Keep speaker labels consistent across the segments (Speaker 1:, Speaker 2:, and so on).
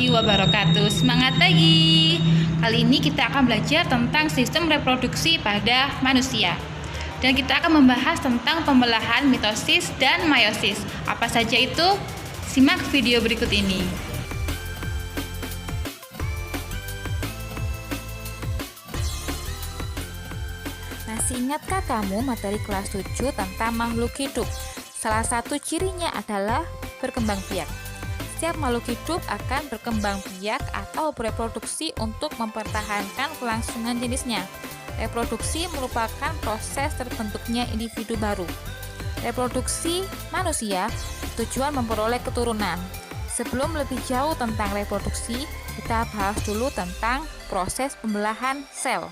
Speaker 1: warahmatullahi wabarakatuh. Semangat pagi. Kali ini kita akan belajar tentang sistem reproduksi pada manusia. Dan kita akan membahas tentang pembelahan mitosis dan meiosis. Apa saja itu? Simak video berikut ini.
Speaker 2: Masih ingatkah kamu materi kelas 7 tentang makhluk hidup? Salah satu cirinya adalah berkembang biak. Setiap makhluk hidup akan berkembang biak atau bereproduksi untuk mempertahankan kelangsungan jenisnya. Reproduksi merupakan proses terbentuknya individu baru. Reproduksi manusia tujuan memperoleh keturunan. Sebelum lebih jauh tentang reproduksi, kita bahas dulu tentang proses pembelahan sel.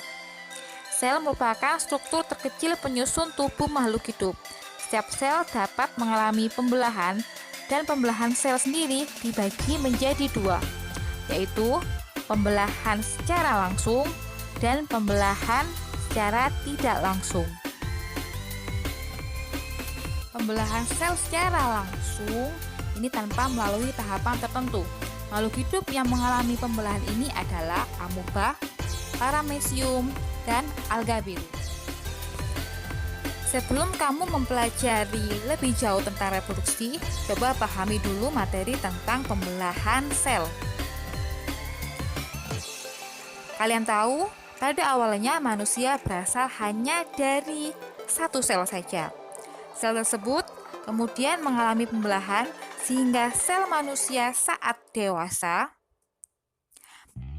Speaker 2: Sel merupakan struktur terkecil penyusun tubuh makhluk hidup. Setiap sel dapat mengalami pembelahan, dan pembelahan sel sendiri dibagi menjadi dua, yaitu pembelahan secara langsung dan pembelahan secara tidak langsung. Pembelahan sel secara langsung ini tanpa melalui tahapan tertentu. Makhluk hidup yang mengalami pembelahan ini adalah amoeba, paramecium, dan alga biru. Sebelum kamu mempelajari lebih jauh tentang reproduksi, coba pahami dulu materi tentang pembelahan sel. Kalian tahu, pada awalnya manusia berasal hanya dari satu sel saja. Sel tersebut kemudian mengalami pembelahan sehingga sel manusia saat dewasa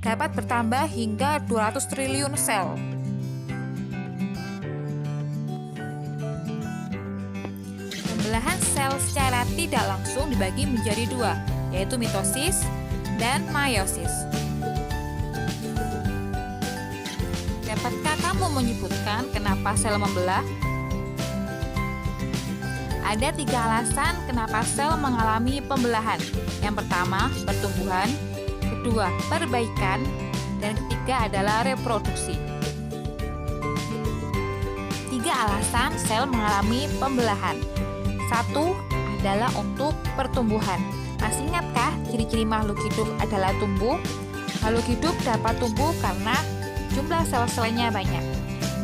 Speaker 2: dapat bertambah hingga 200 triliun sel. Pembelahan sel secara tidak langsung dibagi menjadi dua, yaitu mitosis dan meiosis. Dapatkah kamu menyebutkan kenapa sel membelah? Ada 3 alasan kenapa sel mengalami pembelahan. Yang pertama, pertumbuhan, kedua, perbaikan, dan ketiga adalah reproduksi. 3 alasan sel mengalami pembelahan. 1 adalah untuk pertumbuhan. Masih ingatkah ciri-ciri makhluk hidup adalah tumbuh? Makhluk hidup dapat tumbuh karena jumlah sel-selnya banyak.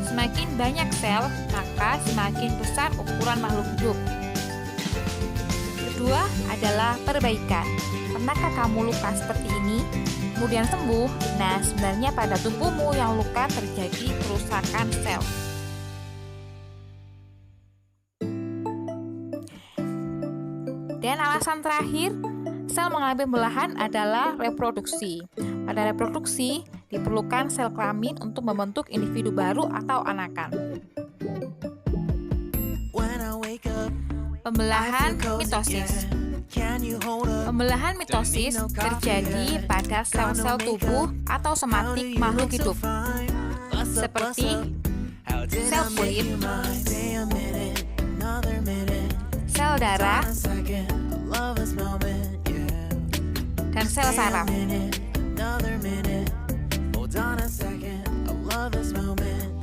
Speaker 2: Semakin banyak sel, maka semakin besar ukuran makhluk hidup. Kedua adalah perbaikan. Pernahkah kamu luka seperti ini, kemudian sembuh? Nah, sebenarnya pada tubuhmu yang luka terjadi kerusakan sel. Dan alasan terakhir, sel mengalami pembelahan adalah reproduksi. Pada reproduksi, diperlukan sel kelamin untuk membentuk individu baru atau anakan. Pembelahan mitosis. Pembelahan mitosis terjadi pada sel-sel tubuh atau somatik makhluk hidup, seperti sel kulit, sel darah, dan sel saraf.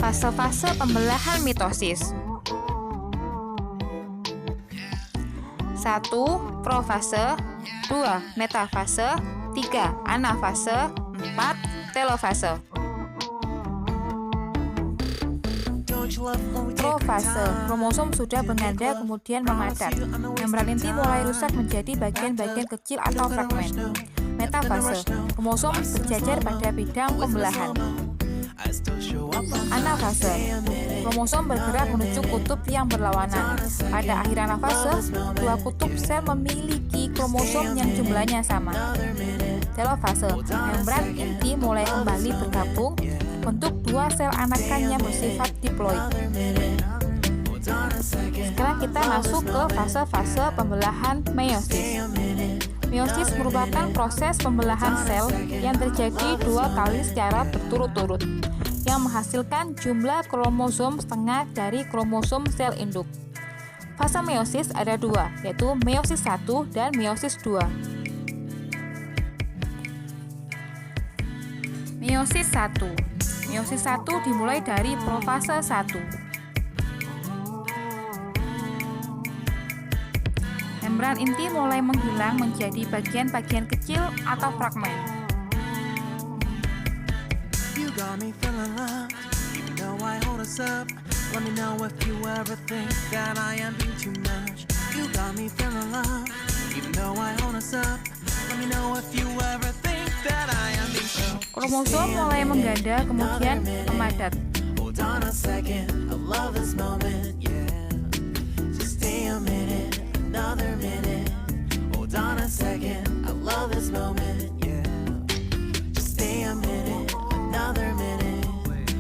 Speaker 2: Fase-fase pembelahan mitosis. 1. Profase, 2. Metafase, 3. Anafase, 4. Telofase. Profase, kromosom sudah mengada kemudian memadat. Membran inti mulai rusak menjadi bagian-bagian kecil atau fragmen. Metafase, kromosom berjajar pada bidang pembelahan. Anafase, kromosom bergerak menuju kutub yang berlawanan. Pada akhir anafase, 2 kutub sel memiliki kromosom yang jumlahnya sama. Telofase, membran inti mulai kembali bergabung bentuk 2 sel anakan yang bersifat diploid. Sekarang kita masuk ke fase-fase pembelahan meiosis. Meiosis merupakan proses pembelahan sel yang terjadi 2 kali secara berturut-turut, yang menghasilkan jumlah kromosom setengah dari kromosom sel induk. Fase meiosis ada 2, yaitu meiosis 1 dan meiosis 2. Meiosis 1. Meiosis 1 dimulai dari profase 1. Membran inti mulai menghilang menjadi bagian-bagian kecil atau fragmen.
Speaker 3: You got me feeling loved, even though I hold us up. Let me know if you ever think that I am being too much. You got me feeling loved, even though I hold us up. Let me know if you ever think that I am being too much.
Speaker 2: Kromosom mulai mengganda kemudian memadat.
Speaker 3: Hold on a second, I love this moment, yeah. Just stay a minute, another minute. Hold on a second, I love this moment, yeah. Just stay a minute, another minute.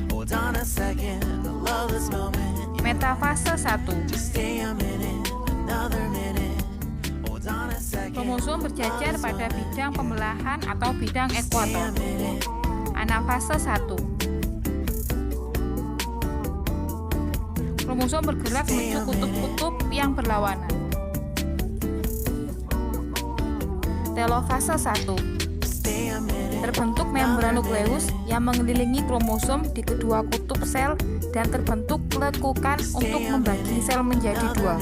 Speaker 3: Hold on a second, I love this moment.
Speaker 2: Metafase 1.
Speaker 3: Just stay a minute, another minute. Hold on a second.
Speaker 2: Kromosom berjajar pada bidang pembelahan atau bidang
Speaker 3: Stay a
Speaker 2: ekuator.
Speaker 3: minute.
Speaker 2: Anafase 1. Kromosom bergerak menuju kutub-kutub yang berlawanan. Telofase 1.
Speaker 3: Stay a minute.
Speaker 2: Terbentuk membran nukleus yang mengelilingi kromosom di kedua kutub sel dan terbentuk lekukan untuk membagi sel menjadi dua.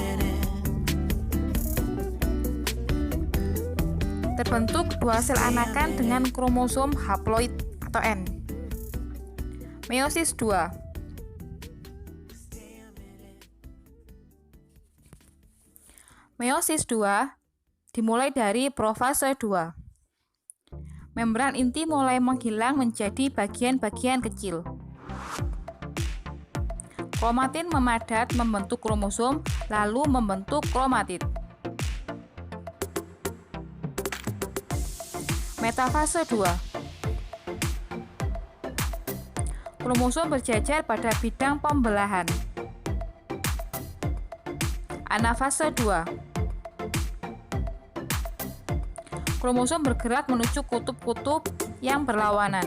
Speaker 2: Terbentuk dua sel anakan dengan kromosom haploid atau N. Meiosis 2. Meiosis 2 dimulai dari profase 2. Membran inti mulai menghilang menjadi bagian-bagian kecil. Kromatin memadat membentuk kromosom, lalu membentuk kromatid. Metafase 2. Kromosom berjajar pada bidang pembelahan. Anafase 2. Kromosom bergerak menuju kutub-kutub yang berlawanan.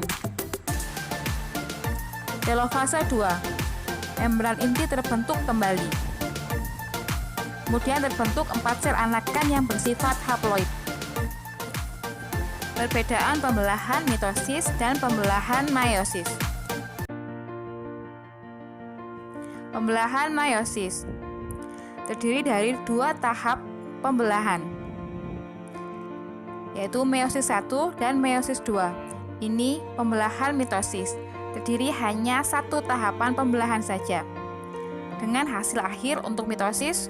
Speaker 2: Telofase 2. Membran inti terbentuk kembali. Kemudian terbentuk 4 sel anakan yang bersifat haploid. Perbedaan pembelahan mitosis dan pembelahan meiosis. Pembelahan meiosis terdiri dari 2 tahap pembelahan, yaitu meiosis 1 dan meiosis 2. Ini pembelahan mitosis, terdiri hanya 1 tahapan pembelahan saja. Dengan hasil akhir untuk mitosis,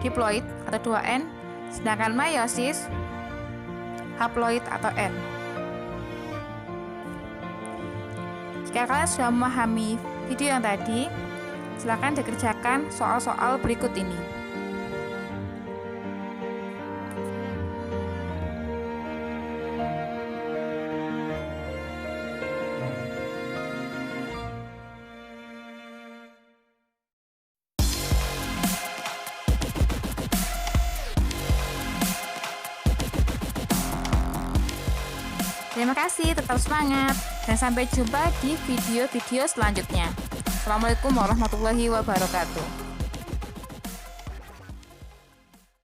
Speaker 2: diploid atau 2N, sedangkan meiosis, haploid atau N. Jika kalian sudah memahami video yang tadi, silakan dikerjakan soal-soal berikut ini. Terima kasih, tetap semangat, dan sampai jumpa di video-video selanjutnya. Assalamualaikum warahmatullahi wabarakatuh.